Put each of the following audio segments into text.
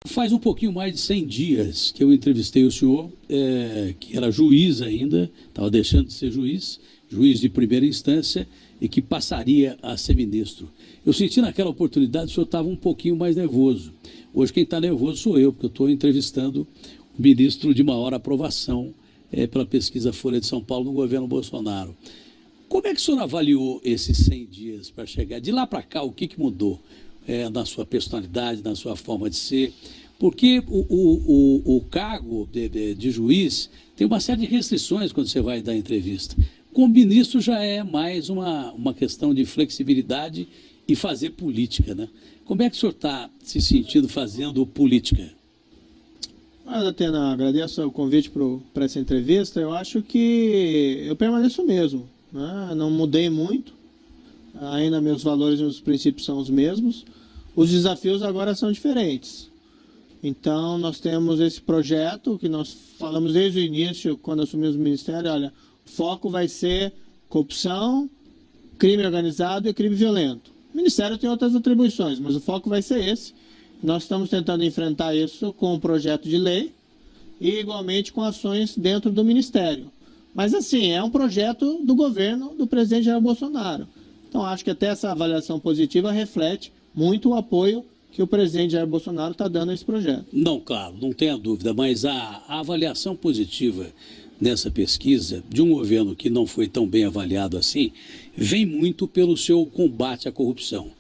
Faz um pouquinho mais de 100 dias que eu entrevistei o senhor, que era juiz ainda, estava deixando de ser juiz, juiz de primeira instância, e que passaria a ser ministro. Eu senti naquela oportunidade que o senhor estava um pouquinho mais nervoso. Hoje quem está nervoso sou eu, porque eu estou entrevistando o ministro de maior aprovação pela pesquisa Folha de São Paulo no governo Bolsonaro. Como é que o senhor avaliou esses 100 dias para chegar? De lá para cá, o que mudou na sua personalidade, na sua forma de ser? Porque o cargo de juiz tem uma série de restrições quando você vai dar entrevista. Com o ministro já é mais uma questão de flexibilidade e fazer política, né? Como é que o senhor está se sentindo fazendo política? Atena, agradeço o convite para essa entrevista. Eu acho que eu permaneço mesmo, né? Não mudei muito, ainda meus valores e meus princípios são os mesmos. Os desafios agora são diferentes. Então, nós temos esse projeto que nós falamos desde o início, quando assumimos o Ministério. Olha, o foco vai ser corrupção, crime organizado e crime violento. O Ministério tem outras atribuições, mas o foco vai ser esse. Nós estamos tentando enfrentar isso com um projeto de lei e, igualmente, com ações dentro do Ministério. Mas, assim, é um projeto do governo do presidente Jair Bolsonaro. Então, acho que até essa avaliação positiva reflete muito o apoio que o presidente Jair Bolsonaro está dando a esse projeto. Não, claro, não tenha dúvida, mas a avaliação positiva nessa pesquisa de um governo que não foi tão bem avaliado assim, vem muito pelo seu combate à corrupção,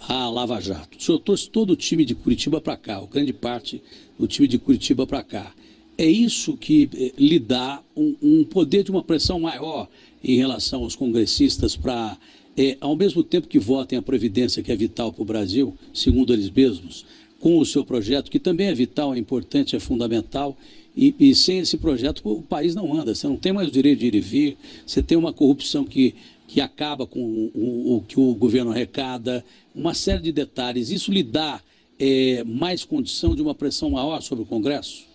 à Lava Jato. O senhor trouxe todo o time de Curitiba para cá, ou grande parte do time de Curitiba para cá. É isso que lhe dá um poder de uma pressão maior em relação aos congressistas para... ao mesmo tempo que votem a Previdência, que é vital para o Brasil, segundo eles mesmos, com o seu projeto, que também é vital, é importante, é fundamental, e sem esse projeto o país não anda, você não tem mais o direito de ir e vir, você tem uma corrupção que acaba com o que o governo arrecada, uma série de detalhes. Isso lhe dá mais condição de uma pressão maior sobre o Congresso?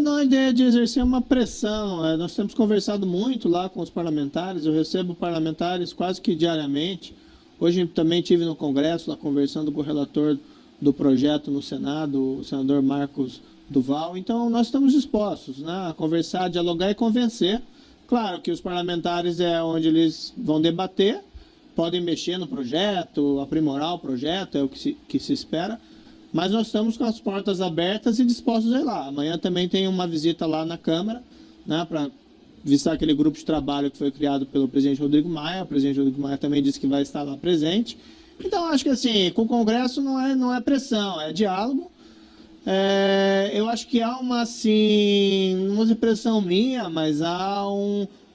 Não é a ideia de exercer uma pressão. Nós temos conversado muito lá com os parlamentares, eu recebo parlamentares quase que diariamente. Hoje também estive no Congresso, lá conversando com o relator do projeto no Senado, o senador Marcos Duval. Então, nós estamos dispostos, né, a conversar, dialogar e convencer. Claro que os parlamentares é onde eles vão debater, podem mexer no projeto, aprimorar o projeto, é o que se espera. Mas nós estamos com as portas abertas e dispostos a ir lá. Amanhã também tem uma visita lá na Câmara, né, para visitar aquele grupo de trabalho que foi criado pelo presidente Rodrigo Maia. O presidente Rodrigo Maia também disse que vai estar lá presente. Então, acho que assim, com o Congresso não é pressão, é diálogo. Eu acho que há uma, assim, não vou dizer pressão minha, mas há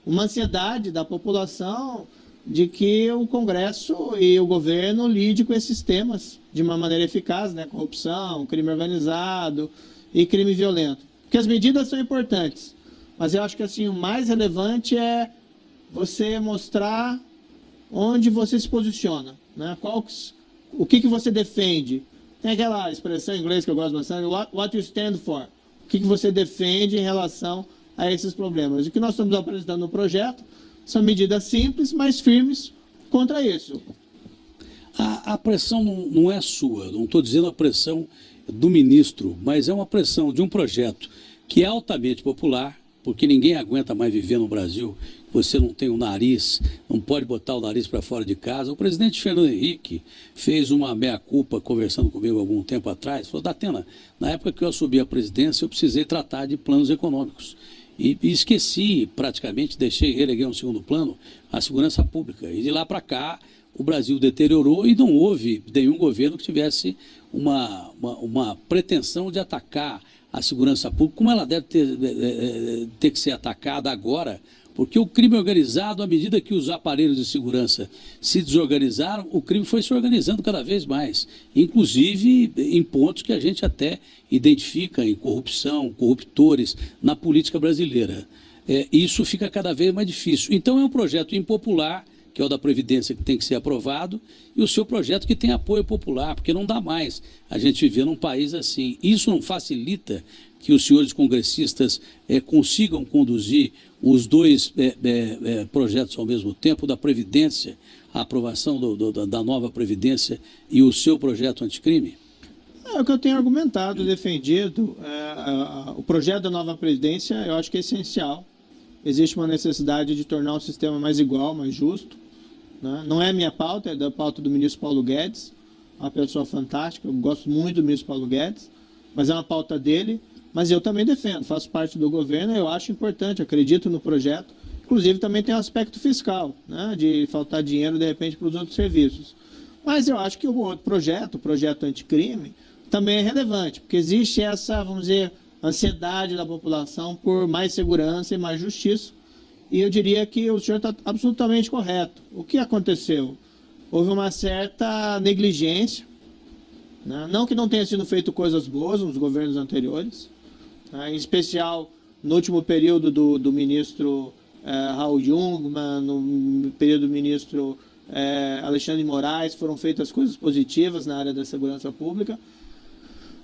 uma ansiedade da população de que o Congresso e o governo lide com esses temas de uma maneira eficaz, né? Corrupção, crime organizado e crime violento. Porque as medidas são importantes, mas eu acho que assim, o mais relevante é você mostrar onde você se posiciona, né? O que você defende. Tem aquela expressão em inglês que eu gosto bastante, what you stand for. O que você defende em relação a esses problemas. O que nós estamos apresentando no projeto são medidas simples, mas firmes contra isso. A pressão não é sua, não estou dizendo a pressão do ministro, mas é uma pressão de um projeto que é altamente popular, porque ninguém aguenta mais viver no Brasil. Você não tem o nariz, não pode botar o nariz para fora de casa. O presidente Fernando Henrique fez uma meia-culpa conversando comigo algum tempo atrás. Falou, Datena, na época que eu assumi a presidência, eu precisei tratar de planos econômicos. E esqueci, praticamente, releguei um segundo plano, a segurança pública. E de lá para cá, o Brasil deteriorou e não houve nenhum governo que tivesse uma pretensão de atacar a segurança pública, como ela deve ter que ser atacada agora, porque o crime organizado, à medida que os aparelhos de segurança se desorganizaram, o crime foi se organizando cada vez mais, inclusive em pontos que a gente até identifica em corrupção, corruptores na política brasileira. Isso fica cada vez mais difícil. Então é um projeto impopular, que é o da Previdência, que tem que ser aprovado, e o seu projeto que tem apoio popular, porque não dá mais a gente viver num país assim. Isso não facilita que os senhores congressistas consigam conduzir os dois projetos ao mesmo tempo, da Previdência, a aprovação da nova Previdência e o seu projeto anticrime? É o que eu tenho argumentado, defendido. O projeto da nova presidência, eu acho que é essencial. Existe uma necessidade de tornar o sistema mais igual, mais justo, né? Não é minha pauta, é da pauta do ministro Paulo Guedes, uma pessoa fantástica. Eu gosto muito do ministro Paulo Guedes, mas é uma pauta dele. Mas eu também defendo, faço parte do governo, eu acho importante, acredito no projeto. Inclusive também tem um aspecto fiscal, né? De faltar dinheiro, de repente, para os outros serviços. Mas eu acho que o outro projeto, o projeto anticrime, também é relevante, porque existe essa, vamos dizer, ansiedade da população por mais segurança e mais justiça. E eu diria que o senhor está absolutamente correto. O que aconteceu? Houve uma certa negligência, né? Não que não tenha sido feito coisas boas nos governos anteriores, né? Em especial no último período do ministro Raul Jungmann, no período do ministro Alexandre de Moraes, foram feitas coisas positivas na área da segurança pública,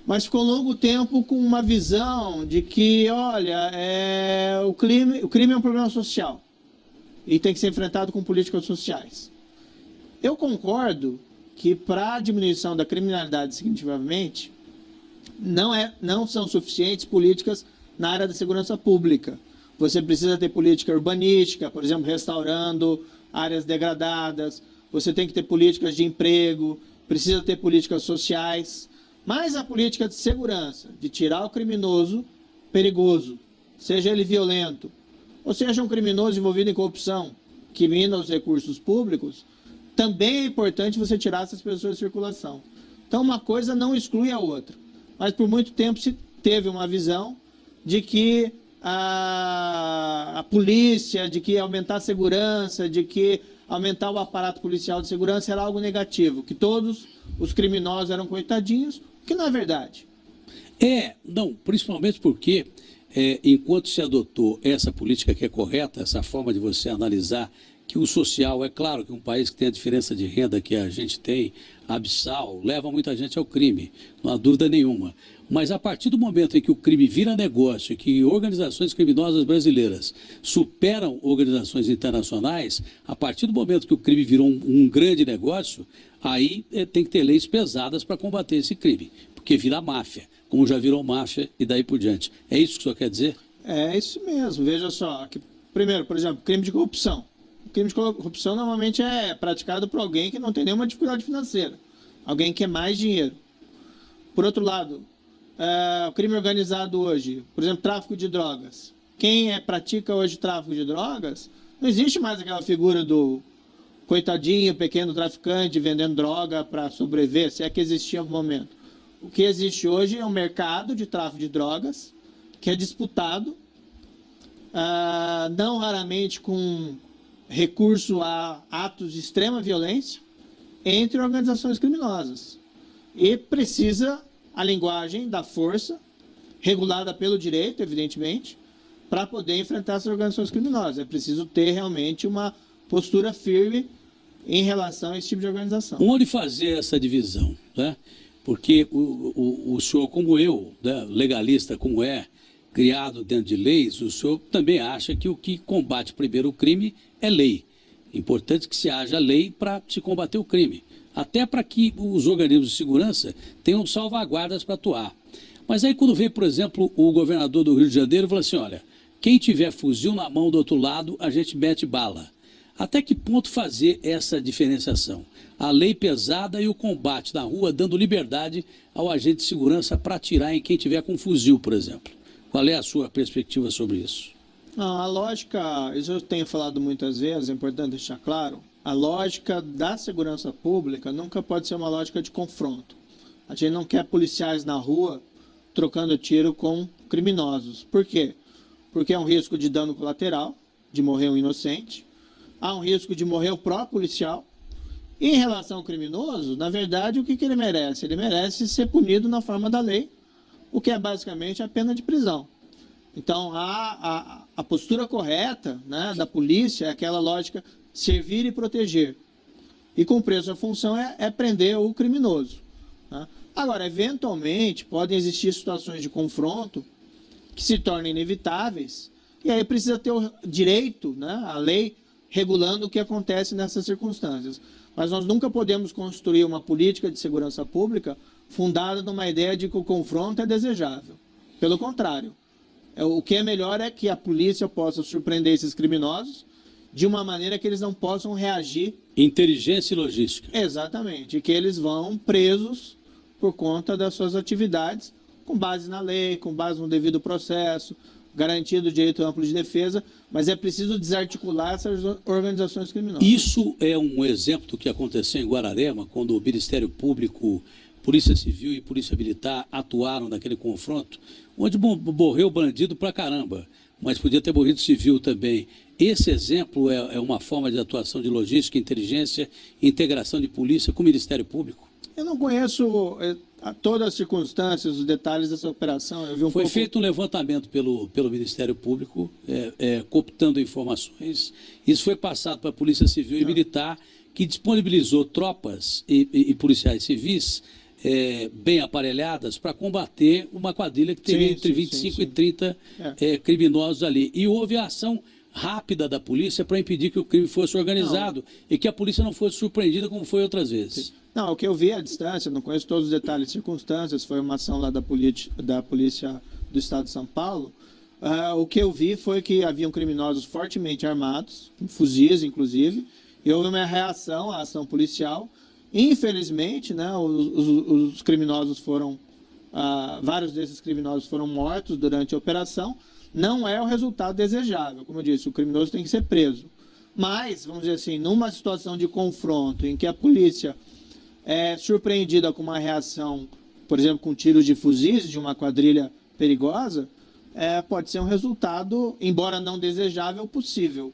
mas ficou longo tempo com uma visão de que, olha, o crime é um problema social e tem que ser enfrentado com políticas sociais. Eu concordo que para a diminuição da criminalidade significativamente, não são suficientes políticas na área da segurança pública. Você precisa ter política urbanística, por exemplo, restaurando áreas degradadas, você tem que ter políticas de emprego, precisa ter políticas sociais. Mas a política de segurança, de tirar o criminoso perigoso, seja ele violento, ou seja um criminoso envolvido em corrupção, que mina os recursos públicos, também é importante você tirar essas pessoas de circulação. Então uma coisa não exclui a outra. Mas por muito tempo se teve uma visão de que a polícia, de que aumentar a segurança, de que aumentar o aparato policial de segurança era algo negativo, que todos os criminosos eram coitadinhos, que não é verdade. Não, principalmente porque enquanto se adotou essa política que é correta, essa forma de você analisar que o social, é claro que um país que tem a diferença de renda que a gente tem, abissal, leva muita gente ao crime, não há dúvida nenhuma. Mas a partir do momento em que o crime vira negócio, que organizações criminosas brasileiras superam organizações internacionais, a partir do momento que o crime virou um grande negócio, aí tem que ter leis pesadas para combater esse crime, porque vira máfia, como já virou máfia e daí por diante. É isso que o senhor quer dizer? É isso mesmo. Veja só, que, primeiro, por exemplo, crime de corrupção. O crime de corrupção normalmente é praticado por alguém que não tem nenhuma dificuldade financeira, alguém que quer mais dinheiro. Por outro lado, o crime organizado hoje, por exemplo, tráfico de drogas. Quem pratica hoje tráfico de drogas, não existe mais aquela figura do coitadinho, pequeno traficante vendendo droga para sobreviver, se é que existia em algum momento. O que existe hoje é um mercado de tráfico de drogas que é disputado, não raramente com recurso a atos de extrema violência entre organizações criminosas. E precisa a linguagem da força, regulada pelo direito, evidentemente, para poder enfrentar essas organizações criminosas. É preciso ter realmente uma postura firme em relação a esse tipo de organização. Onde fazer essa divisão, né? Porque o senhor, como eu, né, legalista como criado dentro de leis, o senhor também acha que o que combate primeiro o crime é lei. Importante que se haja lei para se combater o crime, até para que os organismos de segurança tenham salvaguardas para atuar. Mas aí quando vem, por exemplo, o governador do Rio de Janeiro e fala assim, olha, quem tiver fuzil na mão do outro lado, a gente mete bala. Até que ponto fazer essa diferenciação? A lei pesada e o combate na rua, dando liberdade ao agente de segurança para atirar em quem tiver com fuzil, por exemplo. Qual é a sua perspectiva sobre isso? Não, a lógica, isso eu tenho falado muitas vezes, é importante deixar claro, a lógica da segurança pública nunca pode ser uma lógica de confronto. A gente não quer policiais na rua trocando tiro com criminosos. Por quê? Porque é um risco de dano colateral, de morrer um inocente, há um risco de morrer o próprio policial. E em relação ao criminoso, na verdade, o que ele merece? Ele merece ser punido na forma da lei, o que é basicamente a pena de prisão. Então, a postura correta, né, da polícia é aquela lógica servir e proteger. E cumprir a sua função é prender o criminoso. Né? Agora, eventualmente, podem existir situações de confronto que se tornem inevitáveis, e aí precisa ter o direito, né, a lei regulando o que acontece nessas circunstâncias. Mas nós nunca podemos construir uma política de segurança pública fundada numa ideia de que o confronto é desejável. Pelo contrário, o que é melhor é que a polícia possa surpreender esses criminosos de uma maneira que eles não possam reagir. Inteligência e logística. Exatamente, e que eles vão presos por conta das suas atividades, com base na lei, com base no devido processo, garantido o direito amplo de defesa, mas é preciso desarticular essas organizações criminosas. Isso é um exemplo do que aconteceu em Guararema, quando o Ministério Público, Polícia Civil e Polícia Militar atuaram naquele confronto, onde morreu bandido pra caramba, mas podia ter morrido civil também. Esse exemplo é uma forma de atuação de logística, inteligência e integração de polícia com o Ministério Público? Eu não conheço todas as circunstâncias, os detalhes dessa operação. Eu vi Foi feito um levantamento pelo Ministério Público, cooptando informações. Isso foi passado para a Polícia Civil e Militar, que disponibilizou tropas e policiais civis bem aparelhadas para combater uma quadrilha que teria entre 25 e 30 criminosos ali. E houve a ação rápida da polícia para impedir que o crime fosse organizado e que a polícia não fosse surpreendida como foi outras vezes. Não, o que eu vi à distância, não conheço todos os detalhes e circunstâncias, foi uma ação lá da polícia do Estado de São Paulo. O que eu vi foi que haviam criminosos fortemente armados, com fuzis inclusive, e houve uma reação à ação policial. Infelizmente, né, os criminosos foram, vários desses criminosos foram mortos durante a operação. Não é o resultado desejável, como eu disse, o criminoso tem que ser preso. Mas, vamos dizer assim, numa situação de confronto em que a polícia é surpreendida com uma reação, por exemplo, com tiros de fuzis de uma quadrilha perigosa, pode ser um resultado, embora não desejável, possível,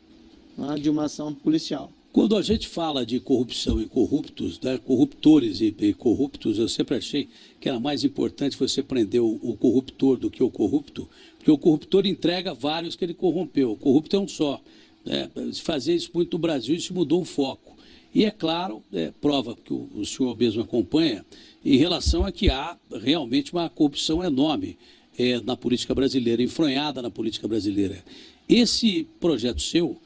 né, de uma ação policial. Quando a gente fala de corrupção e corruptos, né, corruptores e corruptos, eu sempre achei que era mais importante você prender o corruptor do que o corrupto, porque o corruptor entrega vários que ele corrompeu, o corrupto é um só. Se fazia isso muito no Brasil, isso mudou o foco. E é claro, prova que o senhor mesmo acompanha, em relação a que há realmente uma corrupção enorme na política brasileira, enfronhada na política brasileira. Esse projeto seu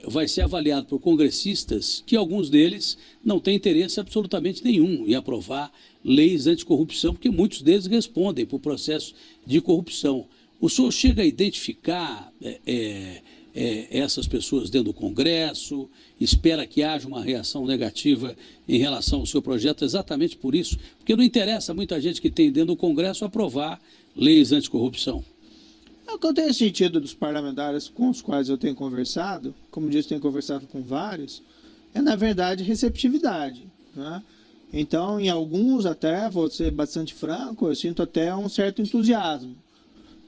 vai ser avaliado por congressistas que alguns deles não têm interesse absolutamente nenhum em aprovar leis anticorrupção, porque muitos deles respondem por processo de corrupção. O senhor chega a identificar essas pessoas dentro do Congresso, espera que haja uma reação negativa em relação ao seu projeto exatamente por isso? Porque não interessa a muita gente que tem dentro do Congresso aprovar leis anticorrupção. O que eu tenho sentido dos parlamentares com os quais eu tenho conversado, como disse, tenho conversado com vários, é, na verdade, receptividade, né? Então, em alguns até, vou ser bastante franco, eu sinto até um certo entusiasmo.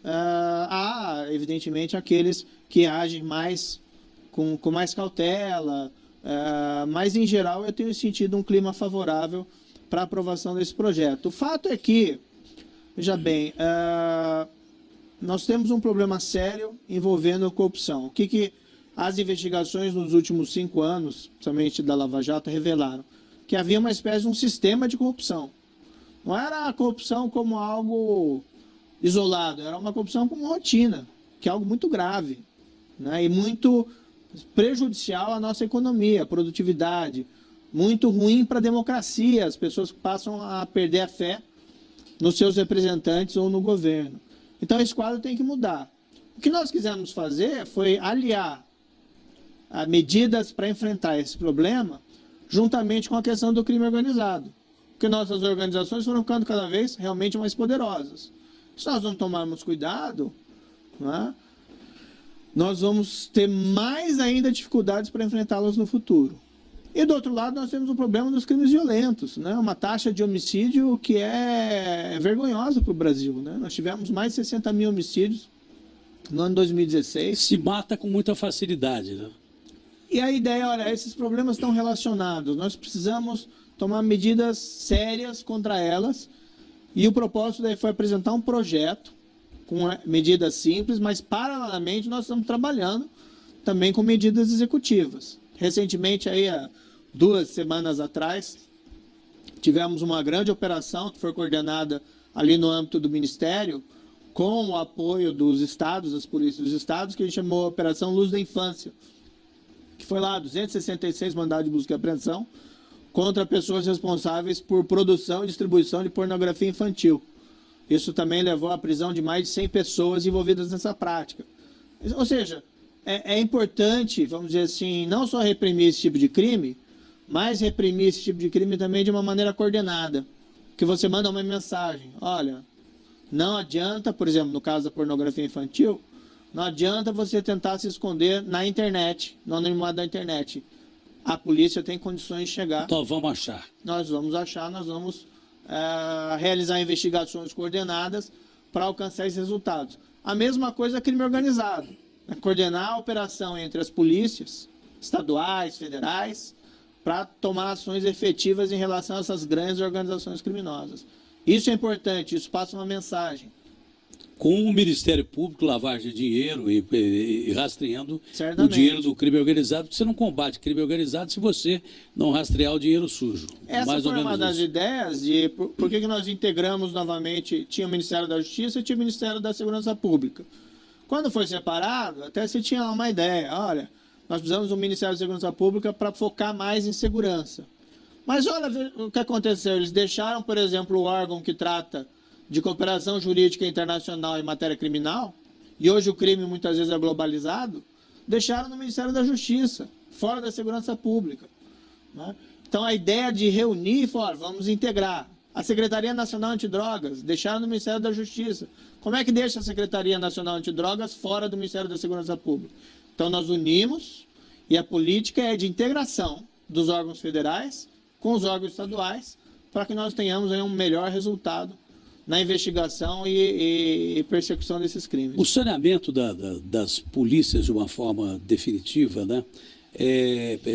Há, evidentemente, aqueles que agem mais com mais cautela, mas, em geral, eu tenho sentido um clima favorável para a aprovação desse projeto. O fato é que, veja bem, nós temos um problema sério envolvendo a corrupção. O que as investigações nos últimos 5 anos, principalmente da Lava Jato, revelaram? Que havia uma espécie de um sistema de corrupção. Não era a corrupção como algo isolado, era uma corrupção como rotina, que é algo muito grave, né, e muito prejudicial à nossa economia, à produtividade, muito ruim para a democracia. As pessoas passam a perder a fé nos seus representantes ou no governo. Então, esse quadro tem que mudar. O que nós quisemos fazer foi aliar medidas para enfrentar esse problema juntamente com a questão do crime organizado. Porque nossas organizações foram ficando cada vez realmente mais poderosas. Se nós não tomarmos cuidado, né, nós vamos ter mais ainda dificuldades para enfrentá-las no futuro. E, do outro lado, nós temos o problema dos crimes violentos, né? Uma taxa de homicídio que é vergonhosa para o Brasil, né? Nós tivemos mais de 60 mil homicídios no ano 2016. Se mata com muita facilidade, né? E a ideia, olha, esses problemas estão relacionados. Nós precisamos tomar medidas sérias contra elas. E o propósito daí foi apresentar um projeto com medidas simples, mas, paralelamente, nós estamos trabalhando também com medidas executivas. Recentemente, aí, há 2 semanas atrás, tivemos uma grande operação que foi coordenada ali no âmbito do Ministério, com o apoio dos estados, das polícias dos estados, que a gente chamou a Operação Luz da Infância, que foi lá 266 mandados de busca e apreensão contra pessoas responsáveis por produção e distribuição de pornografia infantil. Isso também levou à prisão de mais de 100 pessoas envolvidas nessa prática. Ou seja, é importante, vamos dizer assim, não só reprimir esse tipo de crime, mas reprimir esse tipo de crime também de uma maneira coordenada. Que você manda uma mensagem, olha, não adianta, por exemplo, no caso da pornografia infantil, não adianta você tentar se esconder na internet, no anonimato da internet. A polícia tem condições de chegar. Nós vamos achar. Nós vamos realizar investigações coordenadas para alcançar esses resultados. A mesma coisa crime organizado. Coordenar a operação entre as polícias estaduais, federais, para tomar ações efetivas em relação a essas grandes organizações criminosas. Isso é importante, isso passa uma mensagem. Com o Ministério Público, lavagem de dinheiro e rastreando Certamente. O dinheiro do crime organizado, porque você não combate crime organizado se você não rastrear o dinheiro sujo. Essa Mais foi ou menos uma das isso. ideias de por que nós integramos novamente, tinha o Ministério da Justiça e tinha o Ministério da Segurança Pública. Quando foi separado, até se tinha uma ideia, olha, nós precisamos do Ministério da Segurança Pública para focar mais em segurança. Mas olha o que aconteceu, eles deixaram, por exemplo, o órgão que trata de cooperação jurídica internacional em matéria criminal, e hoje o crime muitas vezes é globalizado, deixaram no Ministério da Justiça, fora da Segurança Pública. Né? Então a ideia de reunir, vamos integrar. A Secretaria Nacional Antidrogas, deixaram no Ministério da Justiça. Como é que deixa a Secretaria Nacional Antidrogas fora do Ministério da Segurança Pública? Então nós unimos, e a política é de integração dos órgãos federais com os órgãos estaduais, para que nós tenhamos aí um melhor resultado na investigação e persecução desses crimes. O saneamento das polícias de uma forma definitiva, né?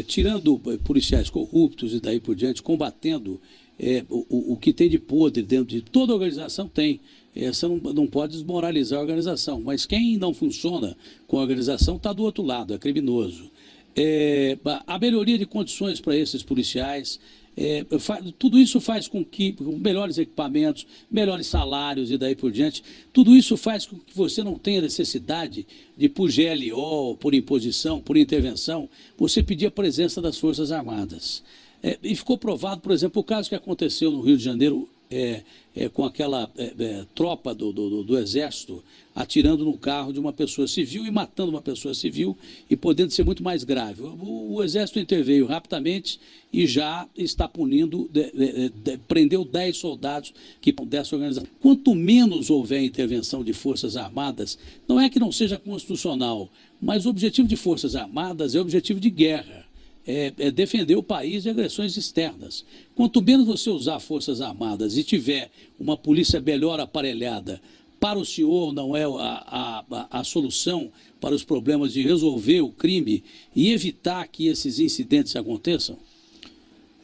Tirando policiais corruptos e daí por diante, combatendo o que tem de podre dentro de toda organização tem. Você não pode desmoralizar a organização, mas quem não funciona com a organização está do outro lado, é criminoso. A melhoria de condições para esses policiais, tudo isso faz com que, com melhores equipamentos, melhores salários e daí por diante, tudo isso faz com que você não tenha necessidade de, por GLO, por imposição, por intervenção, você pedir a presença das Forças Armadas. E ficou provado, por exemplo, o caso que aconteceu no Rio de Janeiro com aquela tropa do Exército atirando no carro de uma pessoa civil e matando uma pessoa civil e podendo ser muito mais grave. O Exército interveio rapidamente e já está punindo, prendeu 10 soldados dessa organização. Quanto menos houver intervenção de Forças Armadas, não é que não seja constitucional, mas o objetivo de Forças Armadas é o objetivo de guerra. Defender o país de agressões externas. Quanto menos você usar Forças Armadas e tiver uma polícia melhor aparelhada, para o senhor não é a solução para os problemas de resolver o crime e evitar que esses incidentes aconteçam?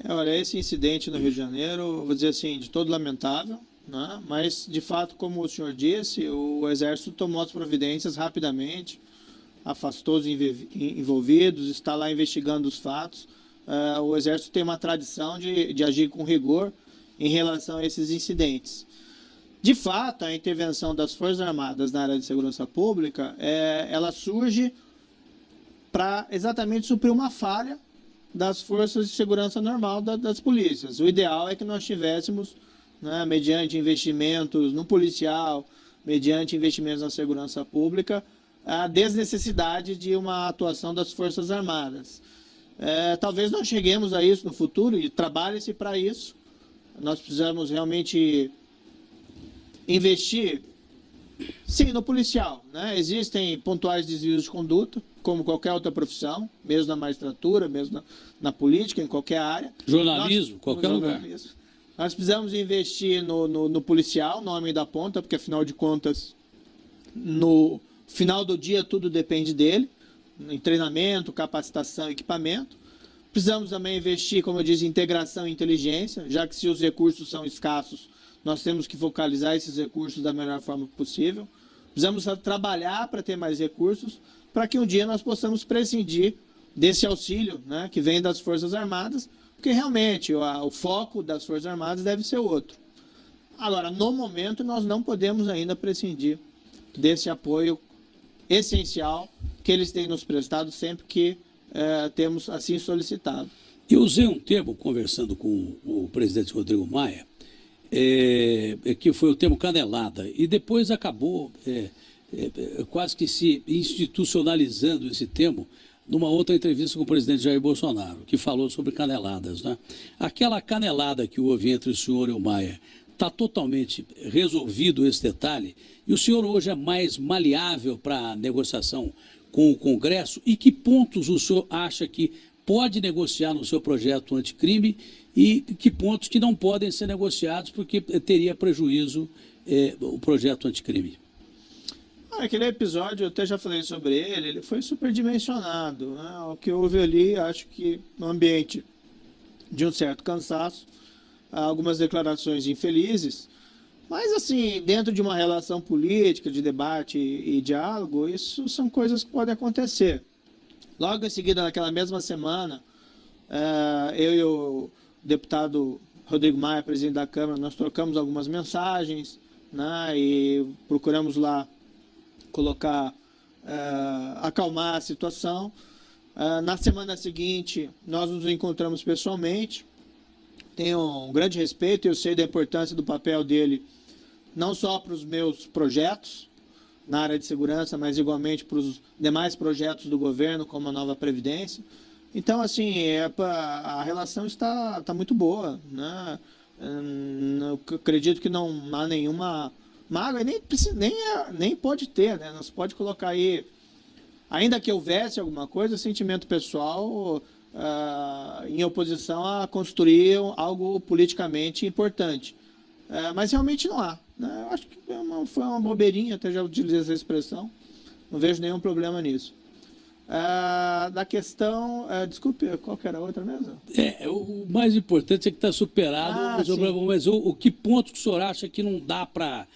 Olha, esse incidente no Rio de Janeiro, vou dizer assim, de todo lamentável, né? Mas, de fato, como o senhor disse, o Exército tomou as providências rapidamente, afastou os envolvidos, está lá investigando os fatos. O Exército tem uma tradição de agir com rigor em relação a esses incidentes. De fato, a intervenção das Forças Armadas na área de segurança pública, ela surge para exatamente suprir uma falha das forças de segurança normal das polícias. O ideal é que nós tivéssemos, né, mediante investimentos no policial, mediante investimentos na segurança pública, a desnecessidade de uma atuação das Forças Armadas. Talvez nós cheguemos a isso no futuro e trabalhe-se para isso. Nós precisamos realmente investir, sim, no policial. Né? Existem pontuais desvios de conduta, como qualquer outra profissão, mesmo na magistratura, mesmo na política, em qualquer área. Jornalismo, qualquer lugar. Nós precisamos investir no policial, no homem da ponta, porque afinal de contas, no final do dia tudo depende dele, em treinamento, capacitação, equipamento. Precisamos também investir, como eu disse, em integração e inteligência, já que se os recursos são escassos, nós temos que focalizar esses recursos da melhor forma possível. Precisamos trabalhar para ter mais recursos, para que um dia nós possamos prescindir desse auxílio, né, que vem das Forças Armadas, porque realmente o foco das Forças Armadas deve ser outro. Agora, no momento, nós não podemos ainda prescindir desse apoio essencial que eles têm nos prestado sempre que temos assim solicitado. Eu usei um termo, conversando com o presidente Rodrigo Maia, que foi o termo canelada, e depois acabou quase que se institucionalizando esse termo numa outra entrevista com o presidente Jair Bolsonaro, que falou sobre caneladas, né? Aquela canelada que houve entre o senhor e o Maia, está totalmente resolvido esse detalhe, e o senhor hoje é mais maleável para a negociação com o Congresso, e que pontos o senhor acha que pode negociar no seu projeto anticrime e que pontos que não podem ser negociados porque teria prejuízo o projeto anticrime? Aquele episódio, eu até já falei sobre ele foi superdimensionado, né? O que houve ali, acho que no ambiente de um certo cansaço, algumas declarações infelizes, mas assim, dentro de uma relação política, de debate e diálogo, isso são coisas que podem acontecer. Logo em seguida, naquela mesma semana, eu e o deputado Rodrigo Maia, presidente da Câmara, nós trocamos algumas mensagens, né, e procuramos lá colocar, acalmar a situação. Na semana seguinte, nós nos encontramos pessoalmente. Tenho um grande respeito, eu sei da importância do papel dele, não só para os meus projetos na área de segurança, mas igualmente para os demais projetos do governo, como a nova Previdência. Então, assim, a relação está muito boa, né? Eu acredito que não há nenhuma mágoa, nem pode ter, né? Não se pode colocar aí, ainda que houvesse alguma coisa, sentimento pessoal em oposição a construir algo politicamente importante. Mas realmente não há, né? Eu acho que foi uma bobeirinha, até já utilizei essa expressão, não vejo nenhum problema nisso. Da questão, desculpe, qual que era a outra mesmo? O mais importante é que está superado, mas o que ponto que o senhor acha que não dá para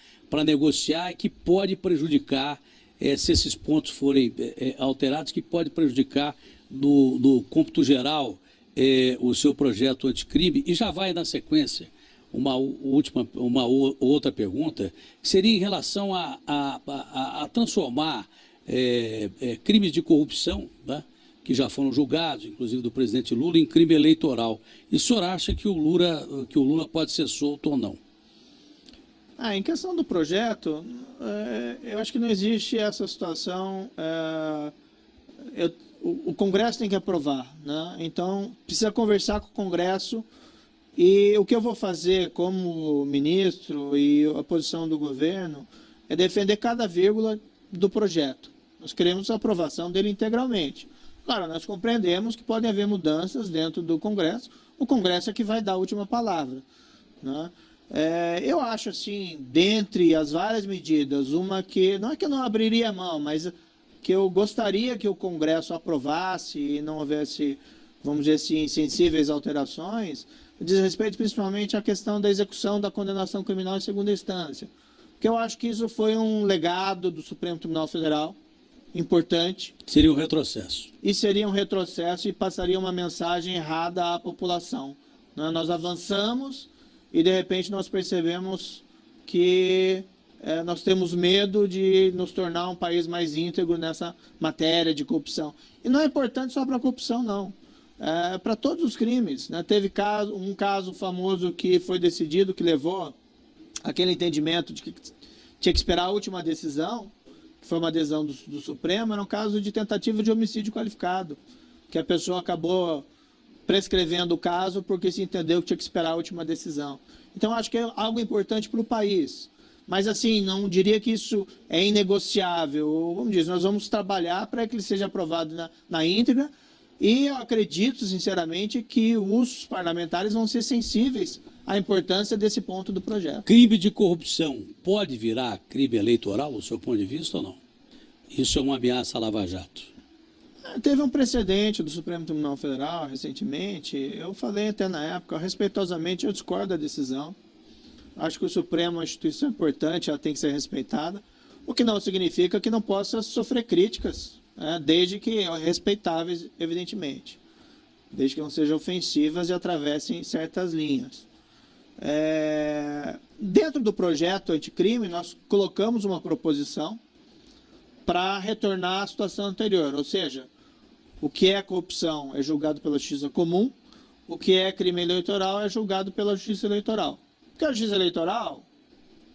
negociar e que pode prejudicar, se esses pontos forem alterados, que pode prejudicar no cômputo geral o seu projeto anticrime? E já vai na sequência uma outra pergunta, que seria em relação a transformar crimes de corrupção, né, que já foram julgados, inclusive do presidente Lula, em crime eleitoral. E o senhor acha que o Lula pode ser solto ou não? Em questão do projeto, eu acho que não existe essa situação. O Congresso tem que aprovar, né? Então, precisa conversar com o Congresso. E o que eu vou fazer como ministro e a posição do governo é defender cada vírgula do projeto. Nós queremos a aprovação dele integralmente. Claro, nós compreendemos que podem haver mudanças dentro do Congresso. O Congresso é que vai dar a última palavra, né? Eu acho assim, dentre as várias medidas, uma que, não é que eu não abriria a mão, mas que eu gostaria que o Congresso aprovasse e não houvesse, vamos dizer assim, sensíveis alterações, diz respeito principalmente à questão da execução da condenação criminal em segunda instância. Porque eu acho que isso foi um legado do Supremo Tribunal Federal, importante. Seria um retrocesso. E seria um retrocesso e passaria uma mensagem errada à população. Nós avançamos e, de repente, nós percebemos que nós temos medo de nos tornar um país mais íntegro nessa matéria de corrupção. E não é importante só para a corrupção, não. Para todos os crimes, né? Teve um caso famoso que foi decidido, que levou aquele entendimento de que tinha que esperar a última decisão, que foi uma decisão do Supremo, era um caso de tentativa de homicídio qualificado, que a pessoa acabou prescrevendo o caso porque se entendeu que tinha que esperar a última decisão. Então, acho que é algo importante para o país. Mas, assim, não diria que isso é inegociável. Vamos dizer, nós vamos trabalhar para que ele seja aprovado na íntegra. E eu acredito, sinceramente, que os parlamentares vão ser sensíveis à importância desse ponto do projeto. Crime de corrupção pode virar crime eleitoral, do seu ponto de vista, ou não? Isso é uma ameaça à Lava Jato? Teve um precedente do Supremo Tribunal Federal, recentemente. Eu falei até na época, respeitosamente, eu discordo da decisão. Acho que o Supremo é uma instituição importante, ela tem que ser respeitada, o que não significa que não possa sofrer críticas, desde que respeitáveis, evidentemente, desde que não sejam ofensivas e atravessem certas linhas. Dentro do projeto anticrime, nós colocamos uma proposição para retornar à situação anterior, ou seja, o que é corrupção é julgado pela justiça comum, o que é crime eleitoral é julgado pela Justiça Eleitoral. Porque a Justiça Eleitoral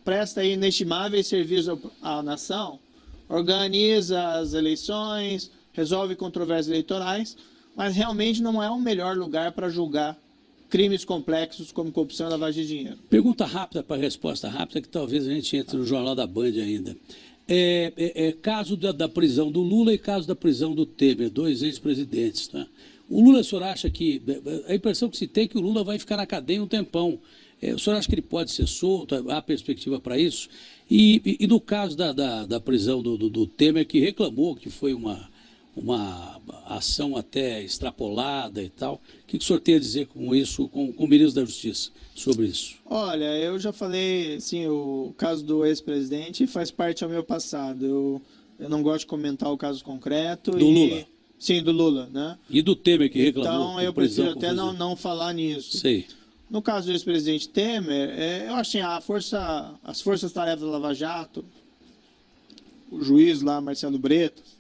presta inestimáveis serviços à nação, organiza as eleições, resolve controvérsias eleitorais, mas realmente não é o melhor lugar para julgar crimes complexos como corrupção e lavagem de dinheiro. Pergunta rápida para resposta rápida, que talvez a gente entre no Jornal da Band ainda. Caso da prisão do Lula e caso da prisão do Temer, dois ex-presidentes. Tá? O Lula, o senhor acha que... A impressão que se tem é que o Lula vai ficar na cadeia um tempão. O senhor acha que ele pode ser solto? Há perspectiva para isso? E no caso da prisão do Temer, que reclamou que foi uma ação até extrapolada e tal, o que o senhor tem a dizer com isso, com o ministro da Justiça, sobre isso? Olha, eu já falei, sim, o caso do ex-presidente faz parte ao meu passado. Eu não gosto de comentar o caso concreto. Do Lula? Sim, do Lula, né? E do Temer, que reclamou? Então, eu prefiro até não falar nisso. Sei. No caso do ex-presidente Temer, eu acho assim, as forças-tarefas da Lava Jato, o juiz lá, Marcelo Bretas,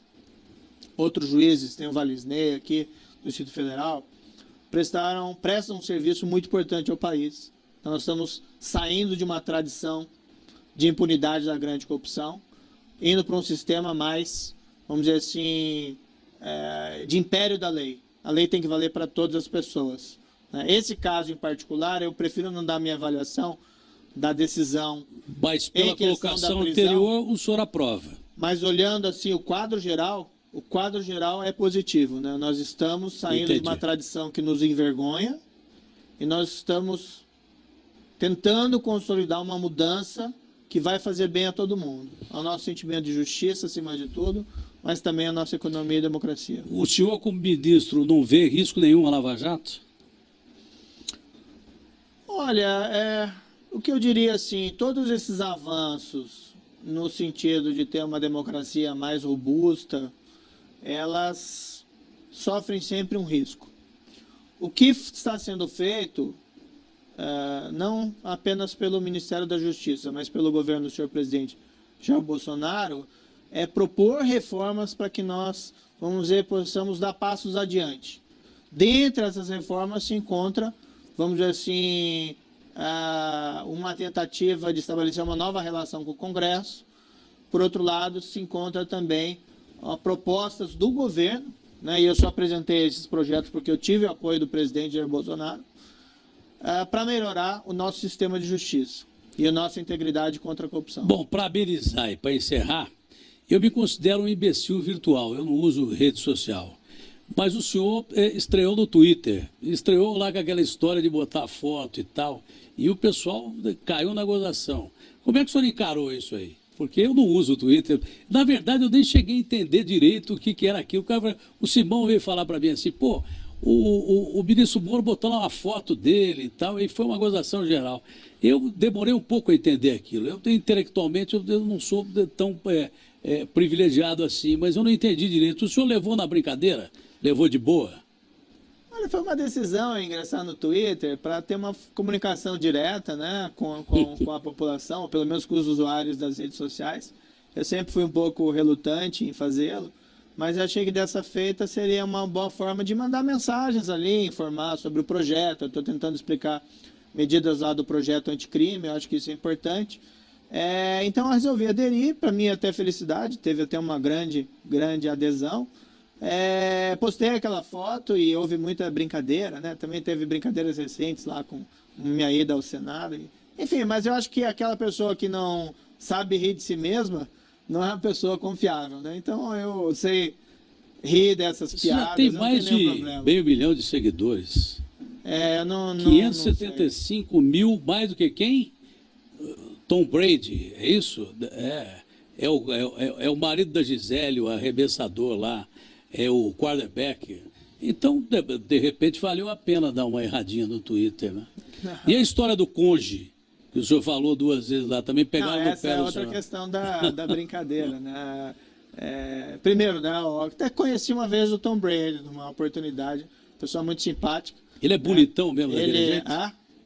outros juízes, tem o Valisney aqui, do Distrito Federal, prestam um serviço muito importante ao país. Então, nós estamos saindo de uma tradição de impunidade da grande corrupção, indo para um sistema mais, vamos dizer assim, de império da lei. A lei tem que valer para todas as pessoas. Esse caso em particular, eu prefiro não dar minha avaliação da decisão. Mas pela colocação anterior, o senhor aprova. Mas olhando assim o quadro geral é positivo, né? Nós estamos saindo de uma tradição que nos envergonha e nós estamos tentando consolidar uma mudança que vai fazer bem a todo mundo. Ao nosso sentimento de justiça, acima de tudo, mas também a nossa economia e democracia. O senhor, como ministro, não vê risco nenhum a Lava Jato? Olha, o que eu diria assim, todos esses avanços no sentido de ter uma democracia mais robusta, elas sofrem sempre um risco. O que está sendo feito, não apenas pelo Ministério da Justiça, mas pelo governo do senhor presidente Jair Bolsonaro, é propor reformas para que nós, vamos dizer, possamos dar passos adiante. Dentre essas reformas se encontra, vamos dizer assim, uma tentativa de estabelecer uma nova relação com o Congresso. Por outro lado, se encontra também propostas do governo, né, e eu só apresentei esses projetos porque eu tive o apoio do presidente Jair Bolsonaro, para melhorar o nosso sistema de justiça e a nossa integridade contra a corrupção. Bom, para amenizar e para encerrar, eu me considero um imbecil virtual, eu não uso rede social. Mas o senhor estreou no Twitter, estreou lá com aquela história de botar foto e tal, e o pessoal caiu na gozação. Como é que o senhor encarou isso aí? Porque eu não uso o Twitter. Na verdade, eu nem cheguei a entender direito o que era aquilo. O Simão veio falar para mim assim, pô, o ministro Moro botou lá uma foto dele e tal, e foi uma gozação geral. Eu demorei um pouco a entender aquilo. Intelectualmente, eu não sou tão privilegiado assim, mas eu não entendi direito. O senhor levou na brincadeira? Levou de boa? Olha, foi uma decisão ingressar no Twitter para ter uma comunicação direta, né, com a população, ou pelo menos com os usuários das redes sociais. Eu sempre fui um pouco relutante em fazê-lo, mas achei que dessa feita seria uma boa forma de mandar mensagens ali, informar sobre o projeto. Eu estou tentando explicar medidas lá do projeto anticrime, eu acho que isso é importante. Então eu resolvi aderir, para mim até felicidade, teve até uma grande adesão. Postei aquela foto e houve muita brincadeira, né? Também teve brincadeiras recentes lá com minha ida ao Senado. Enfim, mas eu acho que aquela pessoa que não sabe rir de si mesma não é uma pessoa confiável, né? Então eu sei rir dessas piadas. Já tem mais de meio milhão de seguidores. 575 mil, mais do que quem? Tom Brady, é isso? É o marido da Gisele, o arremessador lá, é o quarterback. Então, de repente, valeu a pena dar uma erradinha no Twitter, né? E a história do cônjuge, que o senhor falou 2 vezes lá, também pegaram no pé do senhor. Essa é outra questão da brincadeira, né? Primeiro, né, eu até conheci uma vez o Tom Brady, numa oportunidade, pessoa muito simpática. Ele é bonitão mesmo daquele jeito?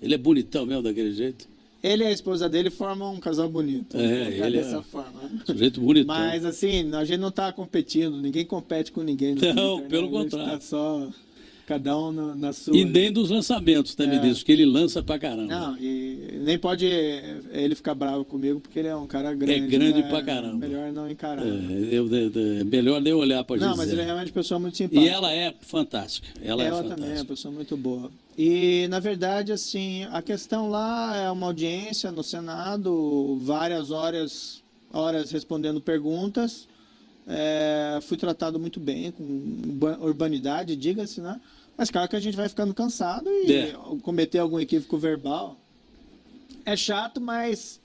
Ele é bonitão mesmo daquele jeito? Ele e a esposa dele formam um casal bonito. Ele dessa forma. Um jeito bonitão. Mas assim, a gente não está competindo, ninguém compete com ninguém. Não, pelo contrário. Tá só Cada um na sua. E nem dos lançamentos, né, ministro? Que ele lança pra caramba. Não, e nem pode ele ficar bravo comigo, porque ele é um cara grande. É grande né? pra caramba. Melhor não encarar. É melhor nem olhar pra Não, Gisele. mas ele é realmente uma pessoa muito simpática. E ela é fantástica. Ela é fantástica. Também é uma pessoa muito boa. E, na verdade, assim, a questão lá é uma audiência no Senado, várias horas respondendo perguntas. Fui tratado muito bem, com urbanidade, diga-se, né? Mas claro que a gente vai ficando cansado e cometer algum equívoco verbal. É chato, mas,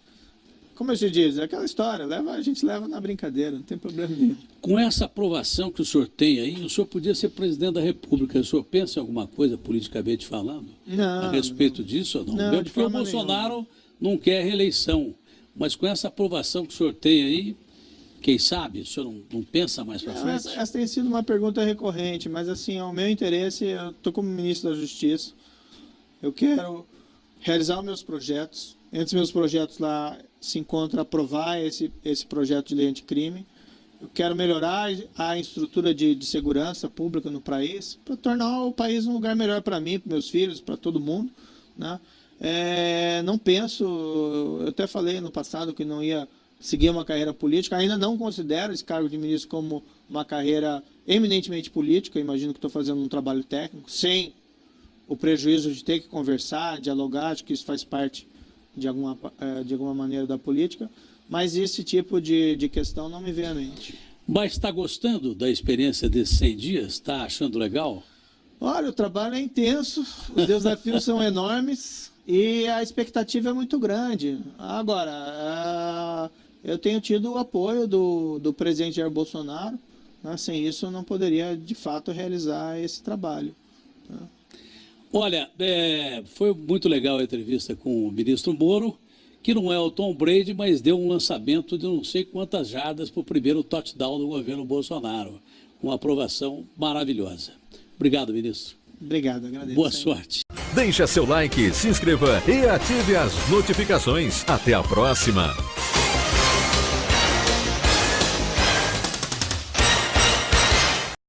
como se diz, é aquela história, a gente leva na brincadeira, não tem problema nenhum. Com essa aprovação que o senhor tem aí, o senhor podia ser presidente da República. O senhor pensa em alguma coisa politicamente falando? Não. A respeito disso ou não? Não, porque o Bolsonaro não quer reeleição. Mas com essa aprovação que o senhor tem aí, quem sabe, o senhor não pensa mais para frente? Essa tem sido uma pergunta recorrente, mas assim, o meu interesse, eu estou como ministro da Justiça, eu quero realizar os meus projetos. Entre os meus projetos lá se encontra aprovar esse projeto de lei anticrime. Eu quero melhorar a estrutura de segurança pública no país, para tornar o país um lugar melhor para mim, para meus filhos, para todo mundo, né? Não penso, eu até falei no passado que não ia seguir uma carreira política, ainda não considero esse cargo de ministro como uma carreira eminentemente política, imagino que estou fazendo um trabalho técnico, sem o prejuízo de ter que conversar, dialogar, acho que isso faz parte de alguma maneira da política, mas esse tipo de questão não me vem à mente. Mas está gostando da experiência desses 100 dias? Está achando legal? Olha, o trabalho é intenso, os desafios são enormes e a expectativa é muito grande. Agora, eu tenho tido o apoio do presidente Jair Bolsonaro, né? Sem isso eu não poderia, de fato, realizar esse trabalho. Né? Olha, foi muito legal a entrevista com o ministro Moro, que não é o Tom Brady, mas deu um lançamento de não sei quantas jardas para o primeiro touchdown do governo Bolsonaro. Uma aprovação maravilhosa. Obrigado, ministro. Obrigado, agradeço. Boa sorte. Deixa seu like, se inscreva e ative as notificações. Até a próxima.